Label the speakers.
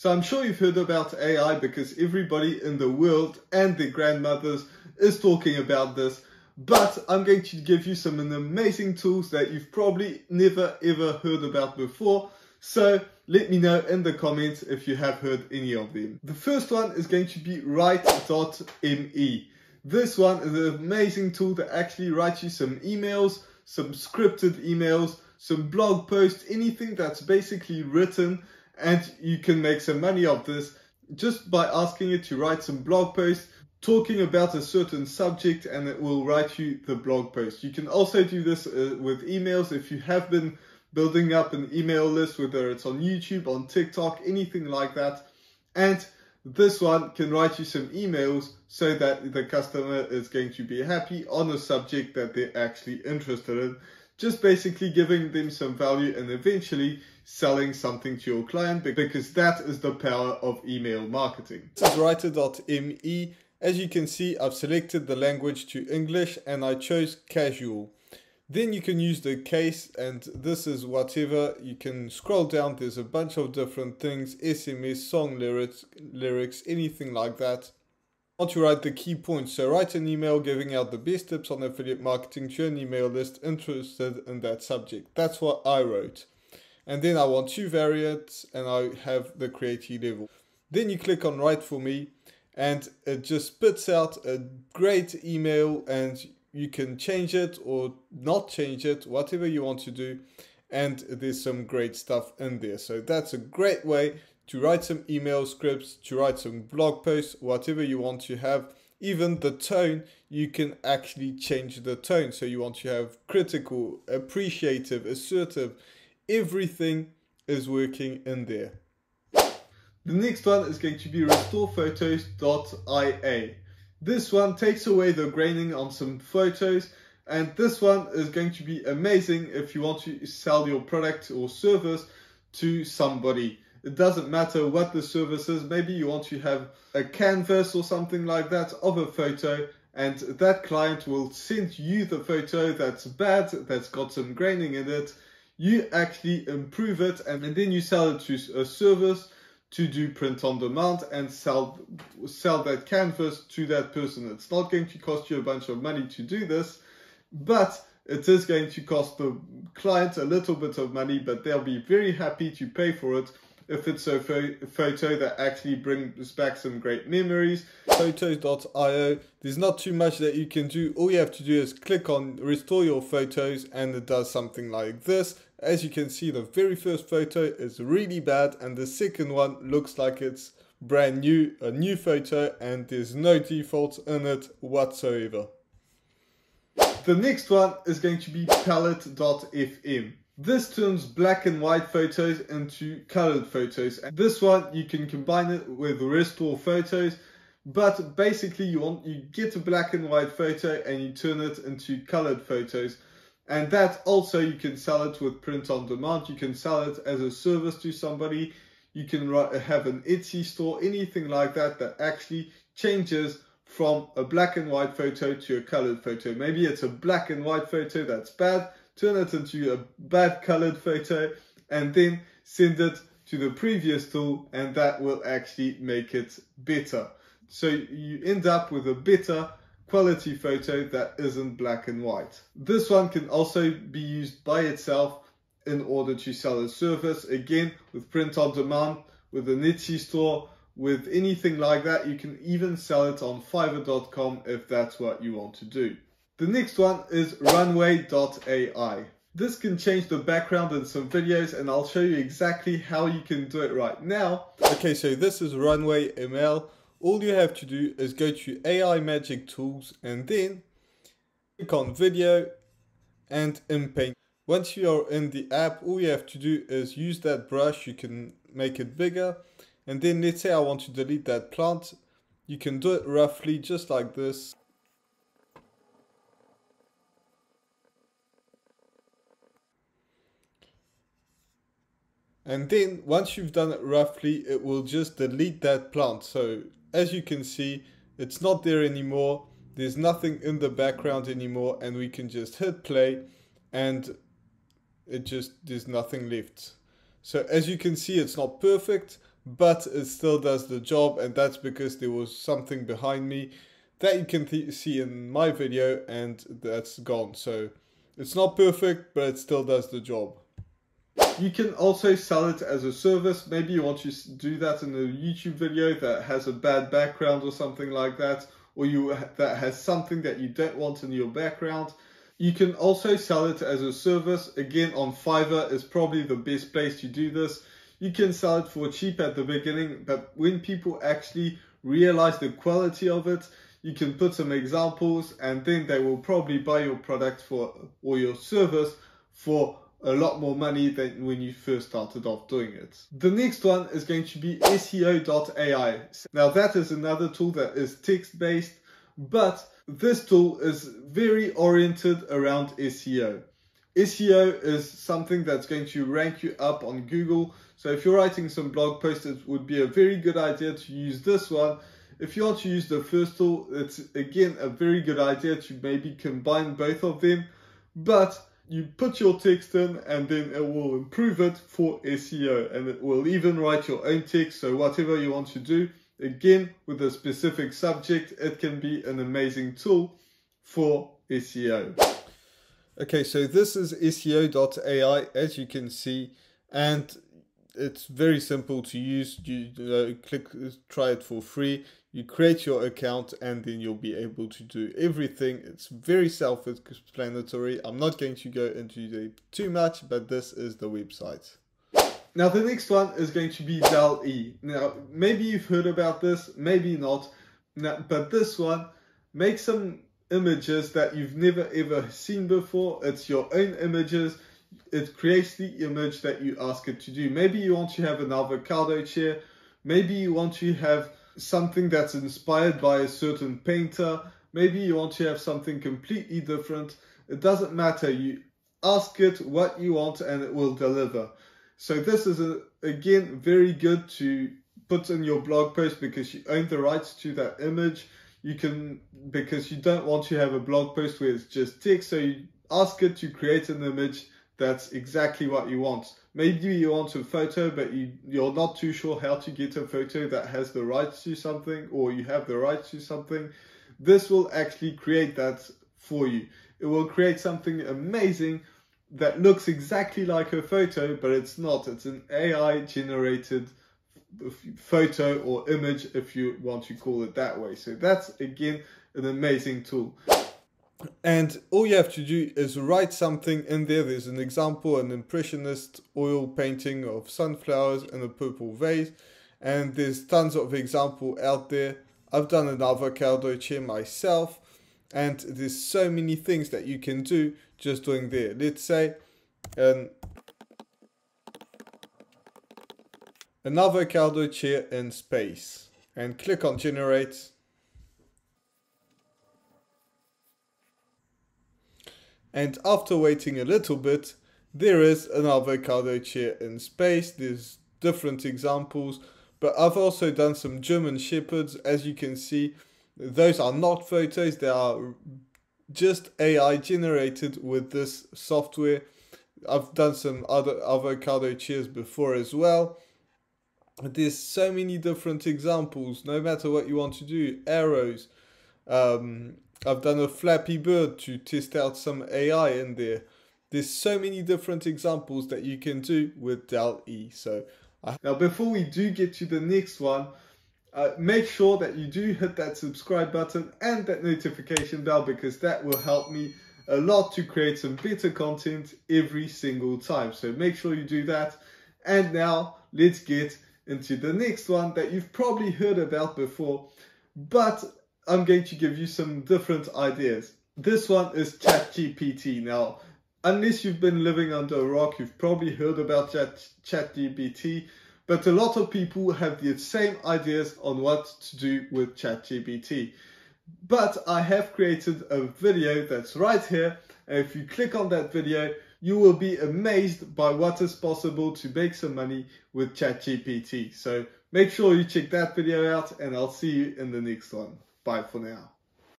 Speaker 1: So I'm sure you've heard about AI because everybody in the world and their grandmothers is talking about this. But I'm going to give you some amazing tools that you've probably never ever heard about before. So let me know in the comments if you have heard any of them. The first one is going to be Write.me. This one is an amazing tool that actually writes you some emails, some scripted emails, some blog posts, anything that's basically written, and you can make some money off this just by asking it to write some blog posts talking about a certain subject, and it will write you the blog post. You can also do this with emails if you have been building up an email list, whether it's on YouTube, on TikTok, anything like that. And this one can write you some emails so that the customer is going to be happy on a subject that they're actually interested in. Just basically giving them some value and eventually selling something to your client, because that is the power of email marketing. This is Writer.me. As you can see, I've selected the language to English and I chose casual. Then you can use the case, and this is whatever. You can scroll down, there's a bunch of different things, SMS, song lyrics, anything like that. I want to write the key points, so write an email giving out the best tips on affiliate marketing to an email list interested in that subject. That's what I wrote. And then I want 2 variants and I have the creative level. Then you click on write for me and it just spits out a great email, and you can change it or not change it, whatever you want to do. And there's some great stuff in there. So that's a great way to write some email scripts, to write some blog posts, whatever you want to have. Even the tone, you can actually change the tone. So you want to have critical, appreciative, assertive, everything is working in there. The next one is going to be RestorePhotos.ia. This one takes away the graining on some photos, and this one is going to be amazing if you want to sell your product or service to somebody. It doesn't matter what the service is. Maybe you want to have a canvas or something like that of a photo, and that client will send you the photo that's bad, that's got some graining in it. You actually improve it, and then you sell it to a service to do print on demand and sell that canvas to that person. It's not going to cost you a bunch of money to do this, but it is going to cost the client a little bit of money, but they'll be very happy to pay for it if it's a photo that actually brings back some great memories. Photos.io, there's not too much that you can do. All you have to do is click on restore your photos and it does something like this. As you can see, the very first photo is really bad and the second one looks like it's brand new, a new photo, and there's no defaults in it whatsoever. The next one is going to be Palette.fm. This turns black and white photos into colored photos, and this one you can combine it with Restore Photos, but basically you get a black and white photo and you turn it into colored photos. And that also you can sell it with print on demand. You can sell it as a service to somebody. You can have an Etsy store, anything like that that actually changes from a black and white photo to a colored photo. Maybe it's a black and white photo that's bad, turn it into a bad colored photo and then send it to the previous tool, and that will actually make it better. So you end up with a better quality photo that isn't black and white. This one can also be used by itself in order to sell a service, again with print on demand, with an Etsy store, with anything like that. You can even sell it on Fiverr.com if that's what you want to do. The next one is Runway.ai. This can change the background in some videos, and I'll show you exactly how you can do it right now. Okay, so this is Runway ML. All you have to do is go to AI Magic Tools and then click on Video and in Paint. Once you are in the app, all you have to do is use that brush. You can make it bigger, and then let's say I want to delete that plant. You can do it roughly just like this. And then once you've done it roughly, it will just delete that plant. So as you can see, it's not there anymore. There's nothing in the background anymore, and we can just hit play and there's nothing left. So as you can see, it's not perfect, but it still does the job, and that's because there was something behind me that you can see in my video, and that's gone. So it's not perfect, but it still does the job. You can also sell it as a service. Maybe you want to do that in a YouTube video that has a bad background or something like that, or that has something that you don't want in your background. You can also sell it as a service. Again, on Fiverr is probably the best place to do this. You can sell it for cheap at the beginning, but when people actually realize the quality of it, you can put some examples, and then they will probably buy your product or your service for a lot more money than when you first started off doing it. The next one is going to be SEO.ai. Now that is another tool that is text-based, but this tool is very oriented around SEO. SEO is something that's going to rank you up on Google. So if you're writing some blog posts, it would be a very good idea to use this one. If you want to use the first tool, it's again a very good idea to maybe combine both of them, but you put your text in and then it will improve it for SEO, and it will even write your own text. So whatever you want to do, again, with a specific subject, it can be an amazing tool for SEO. Okay, so this is SEO.ai, as you can see, and it's very simple to use. You try it for free. You create your account and then you'll be able to do everything. It's very self-explanatory. I'm not going to go into it too much, but this is the website. Now the next one is going to be DALL-E. Now maybe you've heard about this, maybe not. But this one makes some images that you've never ever seen before. It's your own images. It creates the image that you ask it to do. Maybe you want to have an avocado chair. Maybe you want to have something that's inspired by a certain painter. Maybe you want to have something completely different. It doesn't matter. You ask it what you want and it will deliver. So this is again very good to put in your blog post because you own the rights to that image. Because you don't want to have a blog post where it's just text. So you ask it to create an image that's exactly what you want. Maybe you want a photo, but you're not too sure how to get a photo that has the rights to something, or you have the rights to something. This will actually create that for you. It will create something amazing that looks exactly like a photo, but it's not. It's an AI generated photo or image, if you want to call it that way. So that's again an amazing tool. And all you have to do is write something in there. There's an example, an impressionist oil painting of sunflowers in a purple vase. And there's tons of examples out there. I've done an avocado chair myself. And there's so many things that you can do just doing there. Let's say an avocado chair in space. And click on generate. And after waiting a little bit, there is an avocado chair in space. There's different examples, but I've also done some German Shepherds. As you can see, those are not photos. They are just AI generated with this software. I've done some other avocado chairs before as well. There's so many different examples, no matter what you want to do. Arrows. I've done a Flappy Bird to test out some AI in there. There's so many different examples that you can do with DALL-E. Now before we do get to the next one, make sure that you do hit that subscribe button and that notification bell, because that will help me a lot to create some better content every single time. So make sure you do that. And now let's get into the next one that you've probably heard about before, but I'm going to give you some different ideas. This one is ChatGPT. Now, unless you've been living under a rock, you've probably heard about ChatGPT, but a lot of people have the same ideas on what to do with ChatGPT. But I have created a video that's right here, and if you click on that video, you will be amazed by what is possible to make some money with ChatGPT. So make sure you check that video out, and I'll see you in the next one. Bye for now.